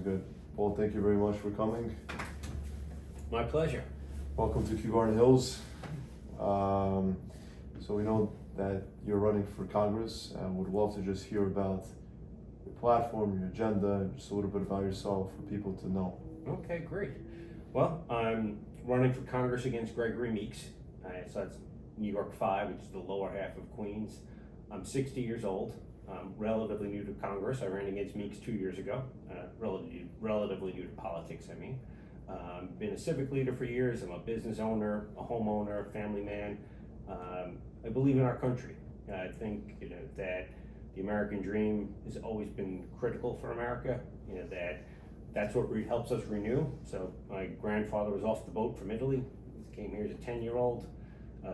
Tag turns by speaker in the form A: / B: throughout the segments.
A: good. Paul, thank you very much for coming.
B: My pleasure.
A: Welcome to Kew Garden Hills. So we know that you're running for Congress and would love to just hear about your platform, your agenda, and just a little bit about yourself for people to know.
B: Okay, great. Well, I'm running for Congress against Gregory Meeks. So that's New York 5, which is the lower half of Queens. I'm 60 years old. I'm relatively new to Congress. I ran against Meeks 2 years ago. Relatively new to politics, I mean. Been a civic leader for years. I'm a business owner, a homeowner, family man. I believe in our country. I think that the American dream has always been critical for America. That's what helps us renew. So my grandfather was off the boat from Italy. He came here as a 10-year-old.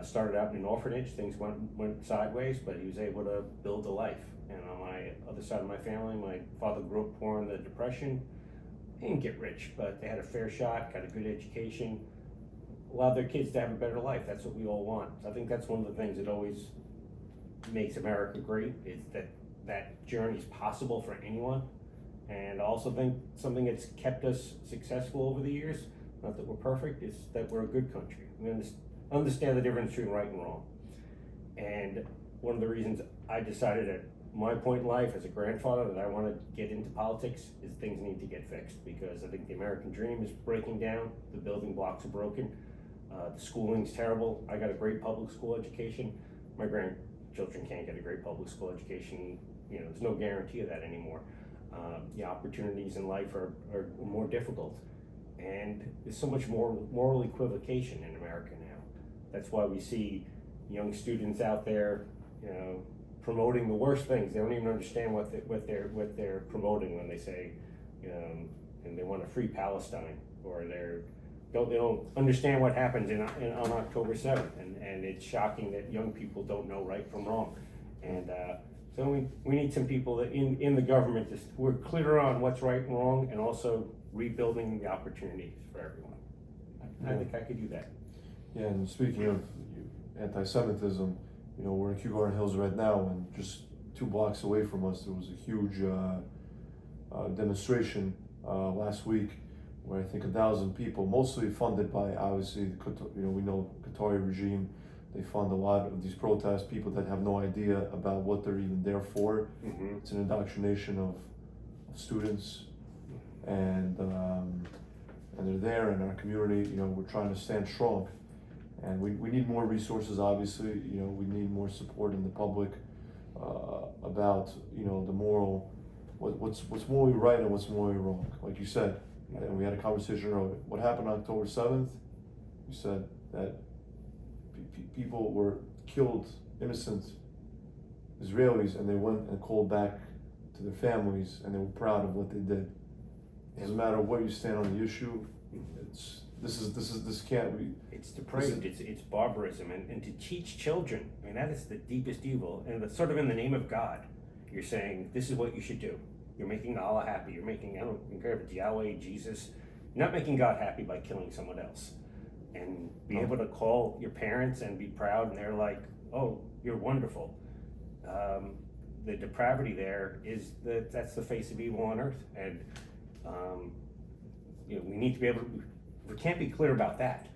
B: Started out in an orphanage. Things went sideways, but he was able to build a life. And on my other side of my family, my father grew up poor in the Depression. They didn't get rich, but they had a fair shot, got a good education, allowed their kids to have a better life. That's what we all want. So I think that's one of the things that always makes America great, is that journey is possible for anyone. And I also think something that's kept us successful over the years, not that we're perfect, is that we're a good country. We understand the difference between right and wrong. And one of the reasons I decided at my point in life as a grandfather that I want to get into politics is things need to get fixed, because I think the American dream is breaking down. The building blocks are broken. The schooling's terrible. I got a great public school education. My grandchildren can't get a great public school education. There's no guarantee of that anymore. The opportunities in life are more difficult. And there's so much more moral equivocation in America now. That's why we see young students out there, promoting the worst things. They don't even understand what they're promoting when they say, and they want a free Palestine, or they don't understand what happens on October 7th, and it's shocking that young people don't know right from wrong. And so we need some people that in the government who are clear on what's right and wrong, and also rebuilding the opportunities for everyone. I think I could do that.
A: Yeah, and speaking of anti-Semitism, we're in Kew Garden Hills right now, and just 2 blocks away from us, there was a huge demonstration last week where I think 1,000 people, mostly funded by, obviously, we know Qatari regime. They fund a lot of these protests, people that have no idea about what they're even there for.
B: Mm-hmm.
A: It's an indoctrination of students, and they're there in our community. We're trying to stand strong. And we need more resources, obviously. We need more support in the public about the moral, what's morally right and what's morally wrong. Like you said, and we had a conversation earlier. What happened on October 7th? You said that people were killed, innocent Israelis, and they went and called back to their families, and they were proud of what they did. It doesn't matter what you stand on the issue. This can't be.
B: It's depraved. It's barbarism, and to teach children. I mean, that is the deepest evil, and it's sort of in the name of God. You're saying this is what you should do. You're making Allah happy. You're making, I don't care if it's Yahweh, Jesus. You're not making God happy by killing someone else. And be able to call your parents and be proud, and they're like, "Oh, you're wonderful." The depravity there is that's the face of evil on earth, and we need to be able to. We can't be clear about that.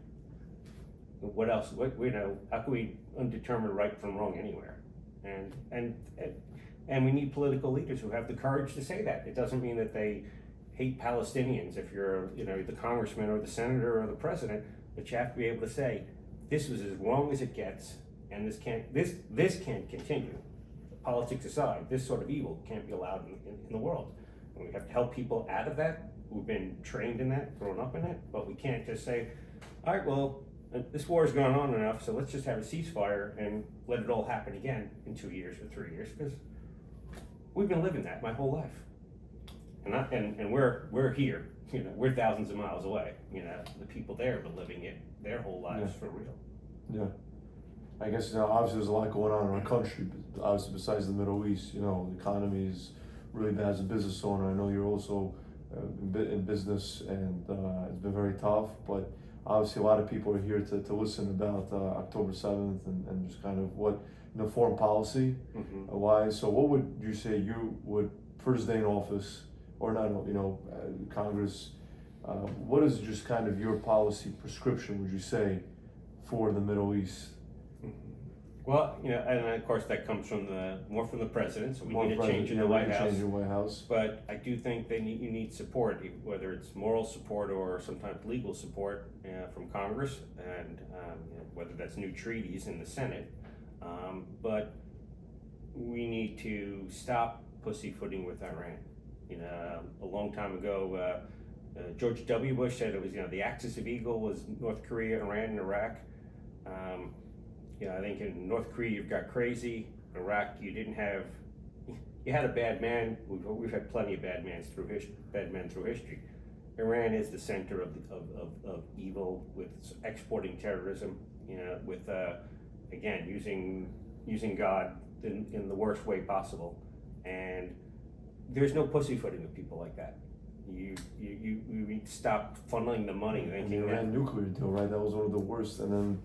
B: What else? How can we determine right from wrong anywhere? And we need political leaders who have the courage to say that. It doesn't mean that they hate Palestinians if you're, the congressman or the senator or the president, but you have to be able to say, this was as wrong as it gets, and this can't continue. Politics aside, this sort of evil can't be allowed in the world. And we have to help people out of that, who've been trained in that, grown up in it, but we can't just say, all right, well, this war has gone on enough, so let's just have a ceasefire and let it all happen again in 2 years or 3 years, because we've been living that my whole life. And we're here, we're thousands of miles away. The people there have been living it their whole lives for real.
A: Yeah. I guess obviously there's a lot going on in our country, but obviously besides the Middle East, the economy is really bad as a business owner. I know you're also in business, and it's been very tough, but obviously a lot of people are here to listen about October 7th and just kind of what, foreign policy wise. So what would you say you would, first day in office, or not, Congress, what is just kind of your policy prescription, would you say, for the Middle East?
B: Well, and of course that comes from more from the president, so we need a change in the White House. But I do think you need support, whether it's moral support or sometimes legal support from Congress, and whether that's new treaties in the Senate. But we need to stop pussyfooting with Iran. A long time ago, George W. Bush said it was, the axis of evil was North Korea, Iran, and Iraq. I think in North Korea you've got crazy. Iraq, you had a bad man. We've had plenty of bad men through history. Iran is the center of evil, with exporting terrorism. With again using God in the worst way possible, and there's no pussyfooting with people like that. You need to stop funneling the money.
A: And the Iran nuclear deal, right? That was one of the worst, and then.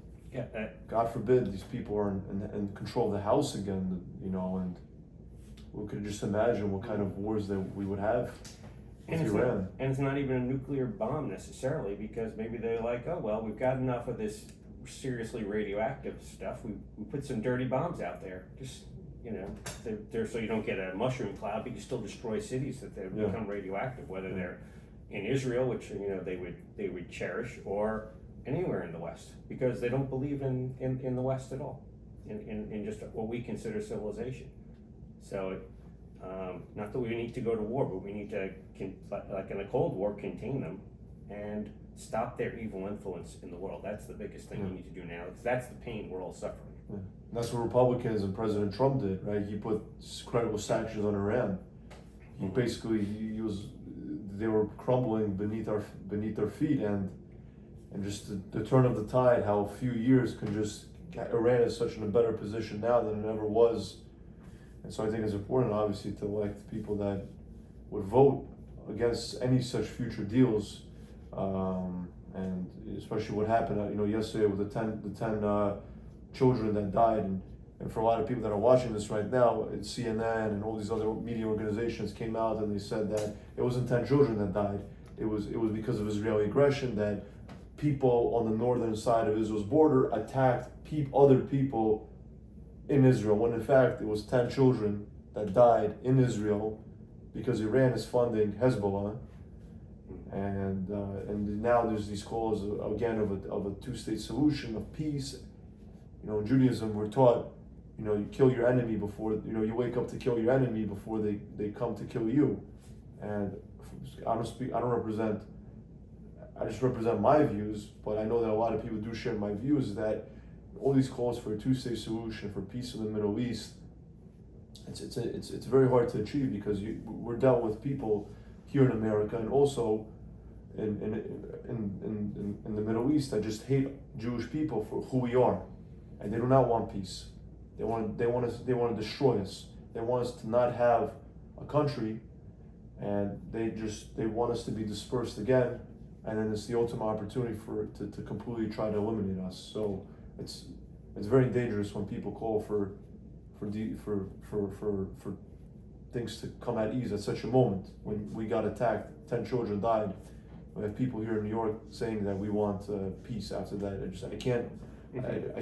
A: God forbid these people are in control of the House again, and we could just imagine what kind of wars that we would have with Iran.
B: And it's not even a nuclear bomb necessarily, because maybe they're like, oh, well, we've got enough of this seriously radioactive stuff. We put some dirty bombs out there, just, so you don't get a mushroom cloud, but you still destroy cities that they become radioactive, whether they're in Israel, which, they would cherish, or anywhere in the West, because they don't believe in the West at all, in just what we consider civilization. So, not that we need to go to war, but we need to, like in a Cold War, contain them and stop their evil influence in the world. That's the biggest thing we need to do now, because that's the pain we're all suffering.
A: Yeah. That's what Republicans and President Trump did, right? He put credible sanctions on Iran. He basically, they were crumbling beneath their feet, and just the turn of the tide, how a few years can just get Iran is such in a better position now than it ever was. And so I think it's important, obviously, to elect people that would vote against any such future deals, and especially what happened, yesterday with the 10 children that died, and for a lot of people that are watching this right now, CNN and all these other media organizations came out and they said that it wasn't 10 children that died. It was because of Israeli aggression, that people on the northern side of Israel's border attacked other people in Israel, when in fact it was 10 children that died in Israel because Iran is funding Hezbollah. And now there's these calls again of a two-state solution, of peace. In Judaism we're taught, you kill your enemy before, you wake up to kill your enemy before they come to kill you. And I just represent my views, but I know that a lot of people do share my views, that all these calls for a two-state solution, for peace in the Middle East, it's very hard to achieve, because we're dealt with people here in America and also in the Middle East that just hate Jewish people for who we are, and they do not want peace. They want to destroy us. They want us to not have a country, and they want us to be dispersed again. And then it's the ultimate opportunity to completely try to eliminate us. So it's very dangerous when people call for things to come at ease at such a moment. When we got attacked, 10 children died. We have people here in New York saying that we want peace after that. I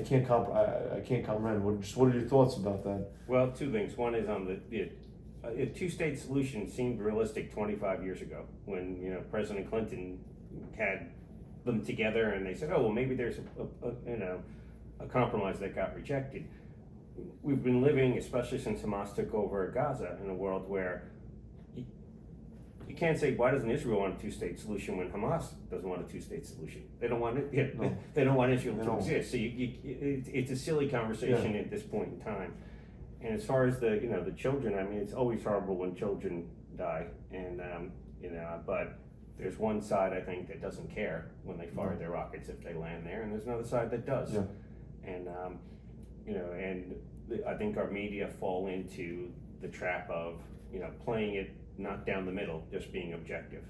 A: can't comprehend. What are your thoughts about that?
B: Well, two things. One is on a two-state solution seemed realistic 25 years ago, when President Clinton had them together, and they said, oh, well, maybe there's a compromise that got rejected. We've been living, especially since Hamas took over Gaza, in a world where you can't say, why doesn't Israel want a two-state solution, when Hamas doesn't want a two-state solution? They don't want it. No. They don't want Israel to exist. So it's a silly conversation at this point in time. And as far as the children, it's always horrible when children die, and but there's one side, I think, that doesn't care when they fire their rockets if they land there, and there's another side that does. Yeah. And I think our media fall into the trap of playing it not down the middle, just being objective.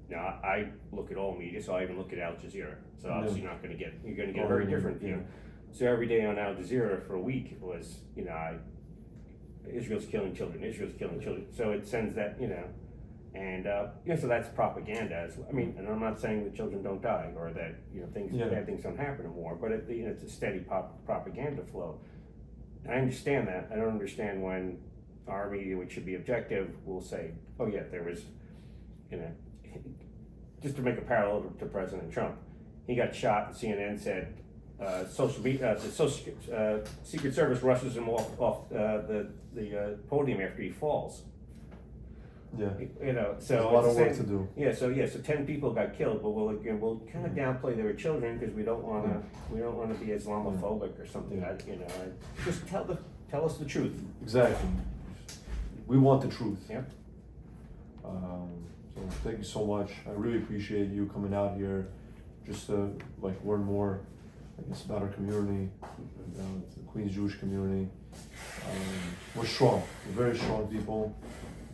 B: Now I look at all media, so I even look at Al Jazeera. So obviously you're going to get a very different view. So every day on Al Jazeera for a week it was, Israel's killing children, Israel's killing children. So it sends that, And, so that's propaganda. I mean, and I'm not saying that children don't die or that, bad things don't happen in war, but it's a steady propaganda flow. I understand that. I don't understand when our media, which should be objective, will say, oh yeah, there was, just to make a parallel to President Trump, he got shot and CNN said, Secret Service rushes him off the podium after he falls.
A: Yeah.
B: So
A: there's a lot of work to do.
B: Yeah, so 10 people got killed, but we'll kind of downplay they were children because we don't want to be Islamophobic or something. Just tell us the truth.
A: Exactly. We want the truth.
B: Yep.
A: So thank you so much. I really appreciate you coming out here, just to learn more, I guess, about our community, the Queens Jewish community. We're strong. We're very strong people.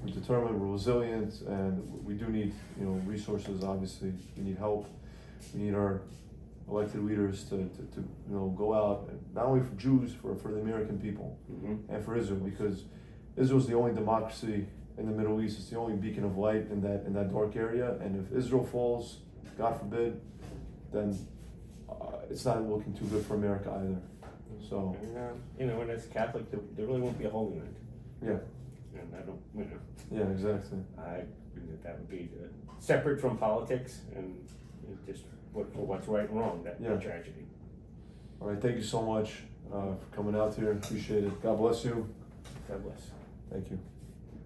A: We're determined, we're resilient, and we do need, resources. Obviously, we need help. We need our elected leaders to go out, not only for Jews, for the American people, and for Israel, because Israel's the only democracy in the Middle East. It's the only beacon of light in that dark area. And if Israel falls, God forbid, then it's not looking too good for America either. So,
B: and as a Catholic, there really won't be a Holy Land.
A: Yeah.
B: And I don't,
A: Yeah, exactly.
B: I think that would be separate from politics and just for what's right and wrong, that tragedy.
A: All right, thank you so much for coming out here. Appreciate it. God bless you.
B: God bless.
A: Thank you.